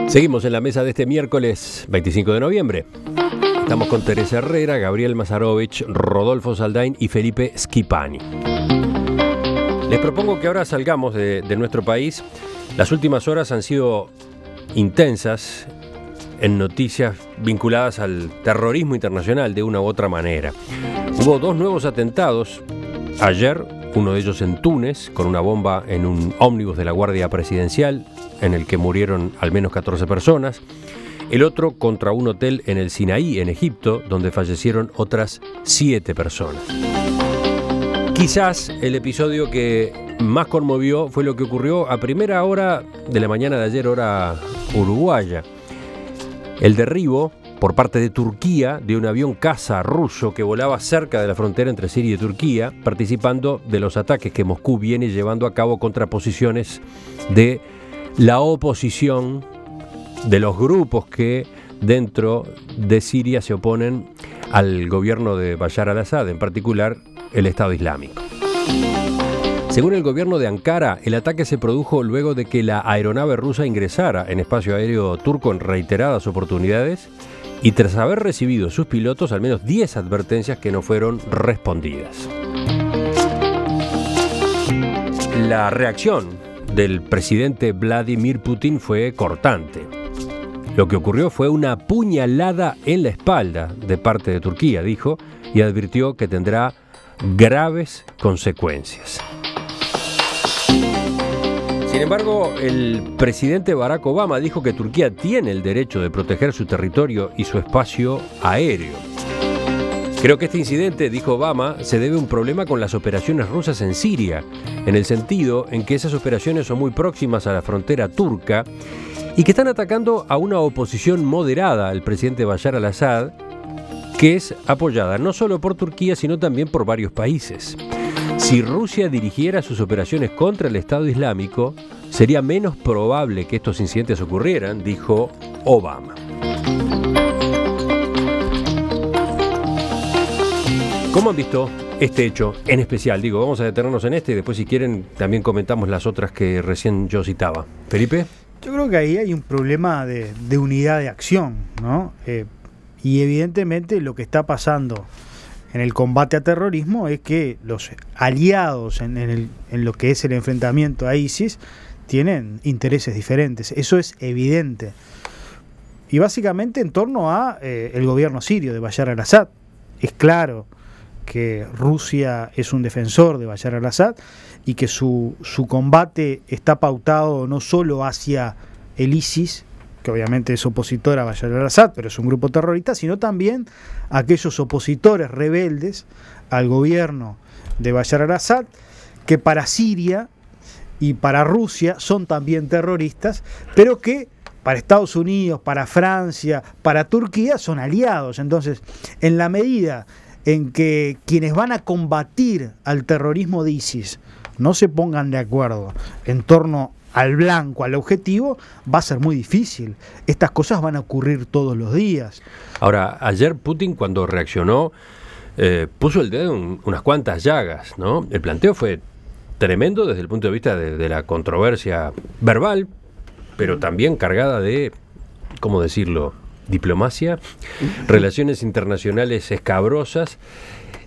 Seguimos en la mesa de este miércoles 25 de noviembre. Estamos con Teresa Herrera, Gabriel Mazarovich, Rodolfo Saldain y Felipe Schipani. Les propongo que ahora salgamos de nuestro país. Las últimas horas han sido intensas en noticias vinculadas al terrorismo internacional de una u otra manera. Hubo dos nuevos atentados ayer, uno de ellos en Túnez, con una bomba en un ómnibus de la Guardia Presidencial, en el que murieron al menos 14 personas. El otro contra un hotel en el Sinaí, en Egipto, donde fallecieron otras 7 personas. Quizás el episodio que más conmovió fue lo que ocurrió a primera hora de la mañana de ayer, hora uruguaya. El derribo por parte de Turquía de un avión caza ruso que volaba cerca de la frontera entre Siria y Turquía, participando de los ataques que Moscú viene llevando a cabo contra posiciones de la oposición, de los grupos que dentro de Siria se oponen al gobierno de Bashar al-Assad, en particular el Estado Islámico. Según el gobierno de Ankara, el ataque se produjo luego de que la aeronave rusa ingresara en espacio aéreo turco en reiteradas oportunidades y tras haber recibido sus pilotos al menos 10 advertencias que no fueron respondidas. La reacción del presidente Vladimir Putin fue cortante. Lo que ocurrió fue una puñalada en la espalda de parte de Turquía, dijo, y advirtió que tendrá graves consecuencias. Sin embargo, el presidente Barack Obama dijo que Turquía tiene el derecho de proteger su territorio y su espacio aéreo. Creo que este incidente, dijo Obama, se debe a un problema con las operaciones rusas en Siria, en el sentido en que esas operaciones son muy próximas a la frontera turca y que están atacando a una oposición moderada al presidente Bashar al-Assad, que es apoyada no solo por Turquía, sino también por varios países. Si Rusia dirigiera sus operaciones contra el Estado Islámico, sería menos probable que estos incidentes ocurrieran, dijo Obama. ¿Cómo han visto este hecho en especial? Digo, vamos a detenernos en este y después, si quieren, también comentamos las otras que recién yo citaba. ¿Felipe? Yo creo que ahí hay un problema de unidad de acción, ¿no? Y evidentemente lo que está pasando en el combate a terrorismo es que los aliados en lo que es el enfrentamiento a ISIS tienen intereses diferentes. Eso es evidente. Y básicamente en torno a el gobierno sirio de Bashar al-Assad. Es claro que Rusia es un defensor de Bashar al-Assad y que su combate está pautado no solo hacia el ISIS, que obviamente es opositor a Bashar al-Assad, pero es un grupo terrorista, sino también a aquellos opositores rebeldes al gobierno de Bashar al-Assad, que para Siria y para Rusia son también terroristas, pero que para Estados Unidos, para Francia, para Turquía son aliados. Entonces, en la medida en que quienes van a combatir al terrorismo de ISIS no se pongan de acuerdo en torno al blanco, al objetivo, va a ser muy difícil. Estas cosas van a ocurrir todos los días. Ahora, ayer Putin, cuando reaccionó, puso el dedo en unas cuantas llagas, ¿no? El planteo fue tremendo desde el punto de vista de la controversia verbal, pero también cargada de, ¿cómo decirlo?, diplomacia, relaciones internacionales escabrosas.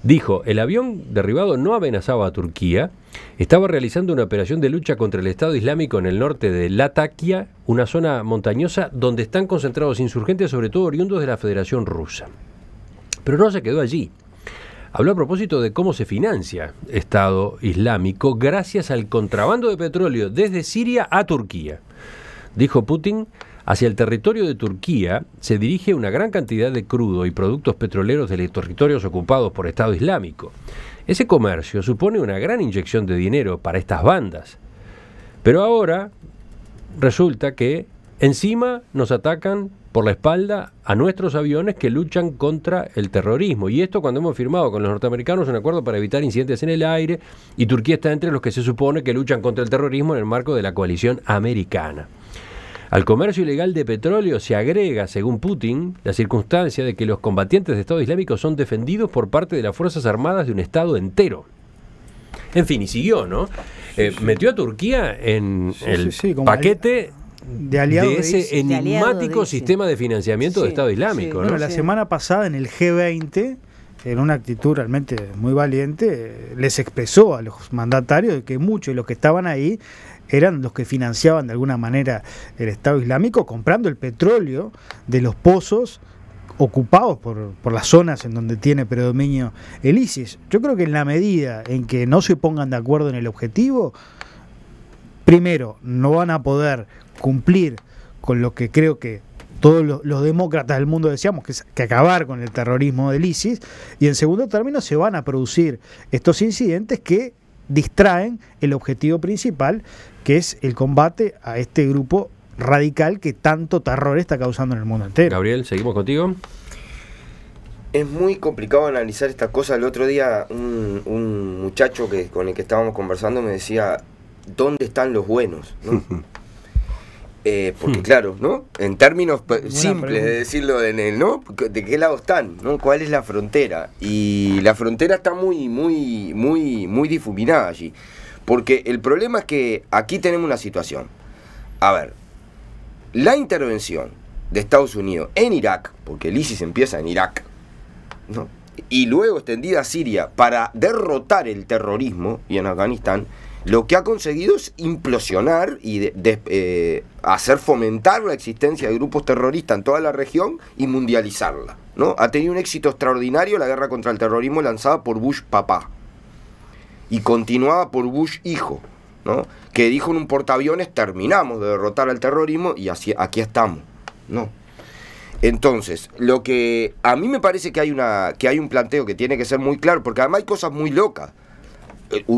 Dijo, el avión derribado no amenazaba a Turquía, estaba realizando una operación de lucha contra el Estado Islámico en el norte de Latakia, una zona montañosa donde están concentrados insurgentes, sobre todo oriundos de la Federación Rusa. Pero no se quedó allí. Habló a propósito de cómo se financia Estado Islámico gracias al contrabando de petróleo desde Siria a Turquía. Dijo Putin, hacia el territorio de Turquía se dirige una gran cantidad de crudo y productos petroleros de los territorios ocupados por Estado Islámico. Ese comercio supone una gran inyección de dinero para estas bandas. Pero ahora resulta que encima nos atacan por la espalda a nuestros aviones que luchan contra el terrorismo. Y esto cuando hemos firmado con los norteamericanos un acuerdo para evitar incidentes en el aire, y Turquía está entre los que se supone que luchan contra el terrorismo en el marco de la coalición americana. Al comercio ilegal de petróleo se agrega, según Putin, la circunstancia de que los combatientes de Estado Islámico son defendidos por parte de las Fuerzas Armadas de un Estado entero. En fin, y siguió, ¿no? Metió a Turquía en el paquete aliados de ese ISIS. enigmático sistema de financiamiento del Estado Islámico. Bueno, ¿no? la semana pasada en el G20, en una actitud realmente muy valiente, les expresó a los mandatarios que muchos de los que estaban ahí eran los que financiaban de alguna manera el Estado Islámico, comprando el petróleo de los pozos ocupados por las zonas en donde tiene predominio el ISIS. Yo creo que en la medida en que no se pongan de acuerdo en el objetivo, primero, no van a poder cumplir con lo que creo que todos los demócratas del mundo deseamos, que es que acabar con el terrorismo del ISIS, y en segundo término se van a producir estos incidentes que distraen el objetivo principal, que es el combate a este grupo radical que tanto terror está causando en el mundo entero. Gabriel, seguimos contigo. Es muy complicado analizar esta cosa. El otro día un muchacho con el que estábamos conversando me decía, ¿dónde están los buenos? ¿No? Porque claro, ¿no? En términos simples de decirlo, ¿no? ¿De qué lado están? ¿No? ¿Cuál es la frontera? Y la frontera está muy difuminada allí. Porque el problema es que aquí tenemos una situación. A ver, la intervención de Estados Unidos en Irak, porque el ISIS empieza en Irak, ¿no? Y luego extendida a Siria para derrotar el terrorismo, y en Afganistán, lo que ha conseguido es implosionar y hacer fomentar la existencia de grupos terroristas en toda la región y mundializarla, ¿no? Ha tenido un éxito extraordinario la guerra contra el terrorismo lanzada por Bush papá y continuada por Bush hijo, ¿no? Que dijo en un portaaviones, terminamos de derrotar al terrorismo y así, aquí estamos, ¿no? Entonces, lo que a mí me parece que hay un planteo que tiene que ser muy claro, porque además hay cosas muy locas.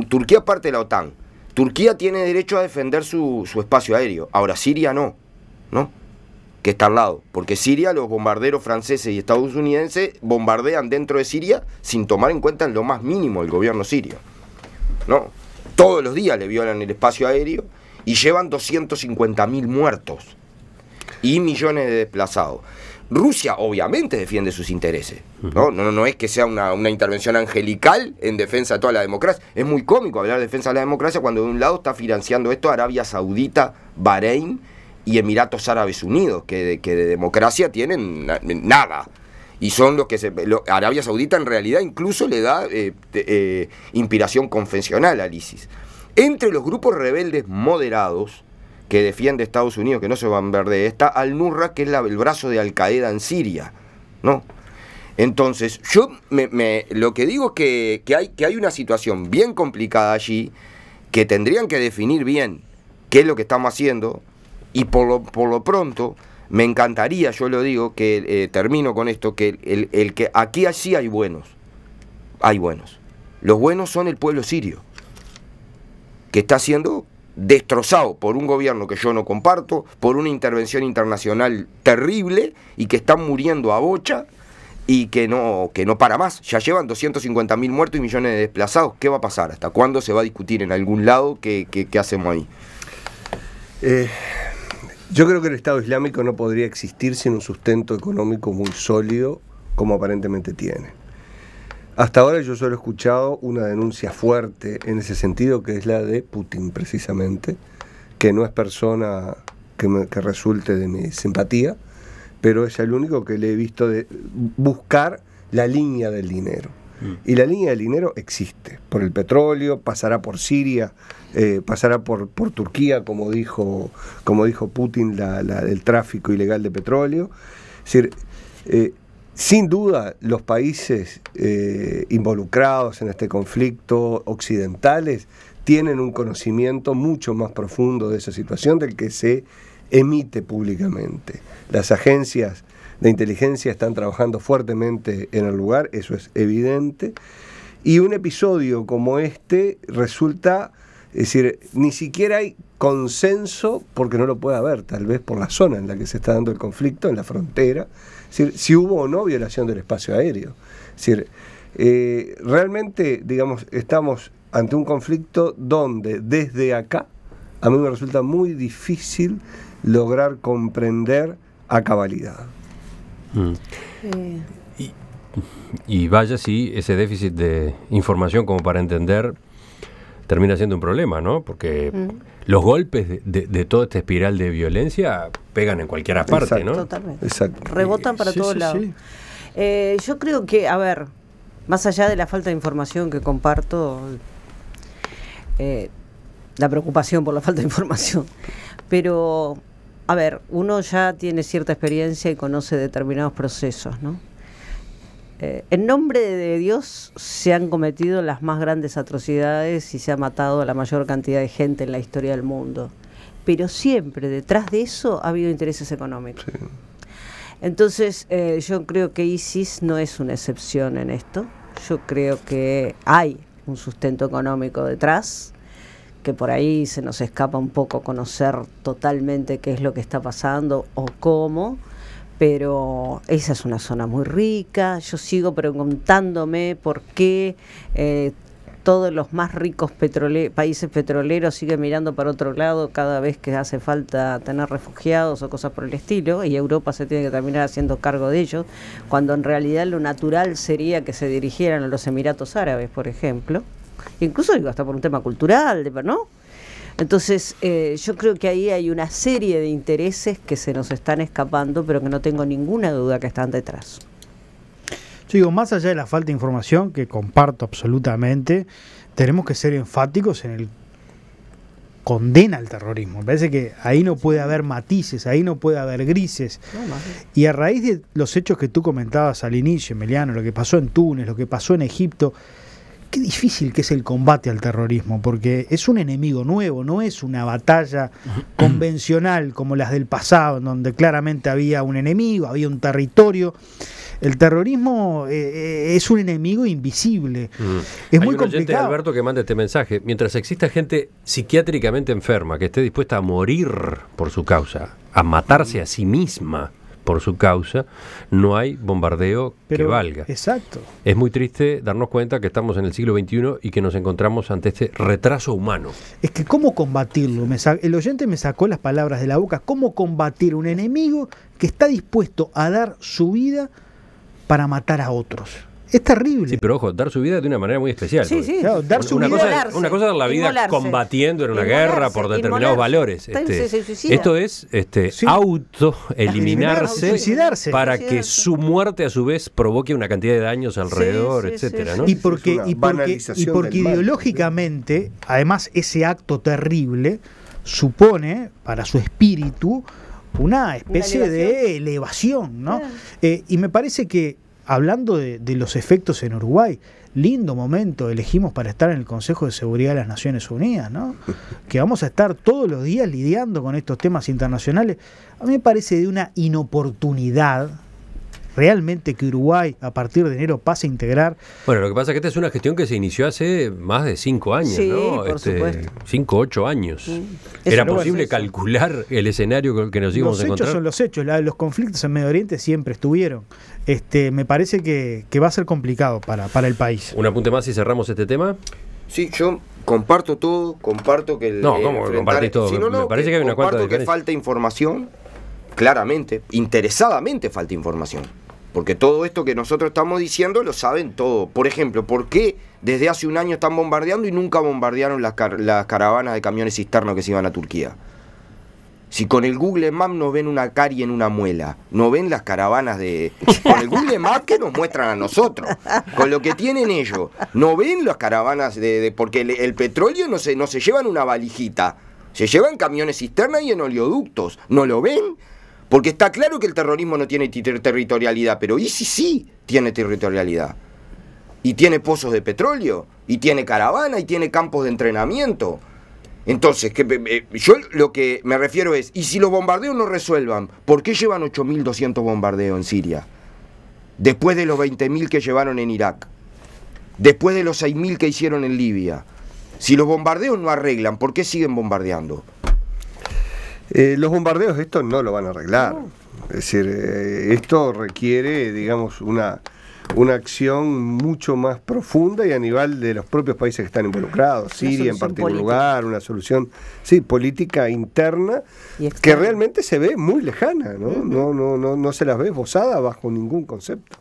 Turquía es parte de la OTAN. Turquía tiene derecho a defender su espacio aéreo. Ahora Siria no, que está al lado. Porque Siria, los bombarderos franceses y estadounidenses bombardean dentro de Siria sin tomar en cuenta en lo más mínimo el gobierno sirio, ¿no? Todos los días le violan el espacio aéreo y llevan 250.000 muertos y millones de desplazados. Rusia obviamente defiende sus intereses, ¿no? No es que sea una intervención angelical en defensa de toda la democracia. Es muy cómico hablar de defensa de la democracia cuando de un lado está financiando esto Arabia Saudita, Bahrein y Emiratos Árabes Unidos, que de democracia tienen nada. Y son los que Arabia Saudita en realidad incluso le da inspiración confesional al ISIS. Entre los grupos rebeldes moderados que defiende Estados Unidos, que no se bombardee, está Al-Nusra, que es el brazo de Al-Qaeda en Siria, ¿no? Entonces, yo lo que digo es que hay una situación bien complicada allí, que tendrían que definir bien qué es lo que estamos haciendo, y por lo pronto, me encantaría, yo lo digo, que termino con esto, que que aquí sí hay buenos. Hay buenos. Los buenos son el pueblo sirio, que está siendo destrozado por un gobierno que yo no comparto, por una intervención internacional terrible y que están muriendo a bocha y que no para más. Ya llevan 250.000 muertos y millones de desplazados. ¿Qué va a pasar? ¿Hasta cuándo se va a discutir en algún lado qué hacemos ahí? Yo creo que el Estado Islámico no podría existir sin un sustento económico muy sólido como aparentemente tiene. Hasta ahora yo solo he escuchado una denuncia fuerte en ese sentido, que es la de Putin, precisamente, que no es persona que resulte de mi simpatía, pero es el único que le he visto de buscar la línea del dinero. Y la línea del dinero existe, por el petróleo, pasará por Siria, pasará por Turquía, como dijo Putin, el tráfico ilegal de petróleo. Es decir, sin duda, los países involucrados en este conflicto occidentales tienen un conocimiento mucho más profundo de esa situación del que se emite públicamente. Las agencias de inteligencia están trabajando fuertemente en el lugar, eso es evidente, y un episodio como este resulta, es decir, ni siquiera hay consenso, porque no lo puede haber, tal vez por la zona en la que se está dando el conflicto, en la frontera, es decir, si hubo o no violación del espacio aéreo. Es decir, realmente, digamos, estamos ante un conflicto donde desde acá a mí me resulta muy difícil lograr comprender a cabalidad. Y vaya si ese déficit de información como para entender termina siendo un problema, ¿no? Porque los golpes de toda esta espiral de violencia pegan en cualquier parte, Exacto. ¿no? Totalmente. Exacto. Rebotan para Sí, todos sí, lados. sí. Yo creo que, a ver, más allá de la falta de información que comparto, la preocupación por la falta de información, pero, a ver, uno ya tiene cierta experiencia y conoce determinados procesos, ¿no? En nombre de Dios se han cometido las más grandes atrocidades y se ha matado a la mayor cantidad de gente en la historia del mundo. Pero siempre detrás de eso ha habido intereses económicos. Sí. Entonces, yo creo que ISIS no es una excepción en esto. Yo creo que hay un sustento económico detrás, que por ahí se nos escapa un poco conocer totalmente qué es lo que está pasando o cómo. Pero esa es una zona muy rica. Yo sigo preguntándome por qué todos los más ricos países petroleros siguen mirando para otro lado cada vez que hace falta tener refugiados o cosas por el estilo, y Europa se tiene que terminar haciendo cargo de ellos, cuando en realidad lo natural sería que se dirigieran a los Emiratos Árabes, por ejemplo. Incluso digo, hasta por un tema cultural, ¿no? Entonces, yo creo que ahí hay una serie de intereses que se nos están escapando, pero que no tengo ninguna duda que están detrás. Yo digo, más allá de la falta de información, que comparto absolutamente, tenemos que ser enfáticos en el condena al terrorismo. Me parece que ahí no puede haber matices, ahí no puede haber grises. Y a raíz de los hechos que tú comentabas al inicio, Emiliano, lo que pasó en Túnez, lo que pasó en Egipto, qué difícil que es el combate al terrorismo, porque es un enemigo nuevo, no es una batalla convencional como las del pasado, en donde claramente había un enemigo, había un territorio. El terrorismo es un enemigo invisible. Es Hay muy un oyente, complicado. Alberto, que manda este mensaje. Mientras exista gente psiquiátricamente enferma que esté dispuesta a morir por su causa, a matarse a sí misma por su causa, no hay bombardeo que valga. Exacto. Es muy triste darnos cuenta que estamos en el siglo XXI y que nos encontramos ante este retraso humano. Es que ¿cómo combatirlo? El oyente me sacó las palabras de la boca. ¿Cómo combatir un enemigo que está dispuesto a dar su vida para matar a otros? Es terrible. Sí, pero ojo, dar su vida de una manera muy especial. Sí, porque sí. Claro, dar su una vida. cosa, una cosa es dar la vida Inmolarse. combatiendo en una guerra por determinados valores. Se suicida. Esto es Sí. autoeliminarse Suicidarse. para que su muerte a su vez provoque una cantidad de daños alrededor, sí, etcétera, sí, ¿no? Y porque, Es una y porque, banalización y porque del mal. ideológicamente, además, ese acto terrible supone para su espíritu una especie de elevación, ¿no? Claro. Y me parece que, hablando de los efectos en Uruguay, lindo momento elegimos para estar en el Consejo de Seguridad de las Naciones Unidas, ¿no? Que vamos a estar todos los días lidiando con estos temas internacionales. A mí me parece de una inoportunidad realmente que Uruguay a partir de enero pase a integrar. Bueno, lo que pasa es que esta es una gestión que se inició hace más de 5 años, Sí, ¿no? por supuesto. 5, 8 años. Eso ¿Era no posible es eso. calcular el escenario con el que nos íbamos Los a hechos encontrar? son los hechos, los conflictos en Medio Oriente siempre estuvieron. Me parece que va a ser complicado para el país. Un apunte más y cerramos este tema. Sí, yo comparto todo, comparto que el... No, ¿cómo que compartís todo? Sí, Me parece que hay una cuanta comparto que diferencia. falta información, claramente, interesadamente falta información. Porque todo esto que nosotros estamos diciendo lo saben todo. Por ejemplo, ¿por qué desde hace un año están bombardeando y nunca bombardearon las caravanas de camiones cisternos que se iban a Turquía? Si con el Google Maps nos ven una carie en una muela, no ven las caravanas de... Con el Google Maps que nos muestran a nosotros, con lo que tienen ellos, no ven las caravanas porque el petróleo no se lleva en una valijita, se lleva en camiones cisterna y en oleoductos, ¿no lo ven? Porque está claro que el terrorismo no tiene territorialidad, pero ISIS sí tiene territorialidad. Y tiene pozos de petróleo, y tiene caravana, y tiene campos de entrenamiento. Entonces, yo lo que me refiero es, ¿y si los bombardeos no resuelvan? ¿Por qué llevan 8.200 bombardeos en Siria? Después de los 20.000 que llevaron en Irak. Después de los 6.000 que hicieron en Libia. Si los bombardeos no arreglan, ¿por qué siguen bombardeando? Los bombardeos esto no lo van a arreglar. Es decir, esto requiere, digamos, una acción mucho más profunda y a nivel de los propios países que están involucrados, Siria en particular, una solución política interna que realmente se ve muy lejana, ¿no? No se las ve esbozada bajo ningún concepto.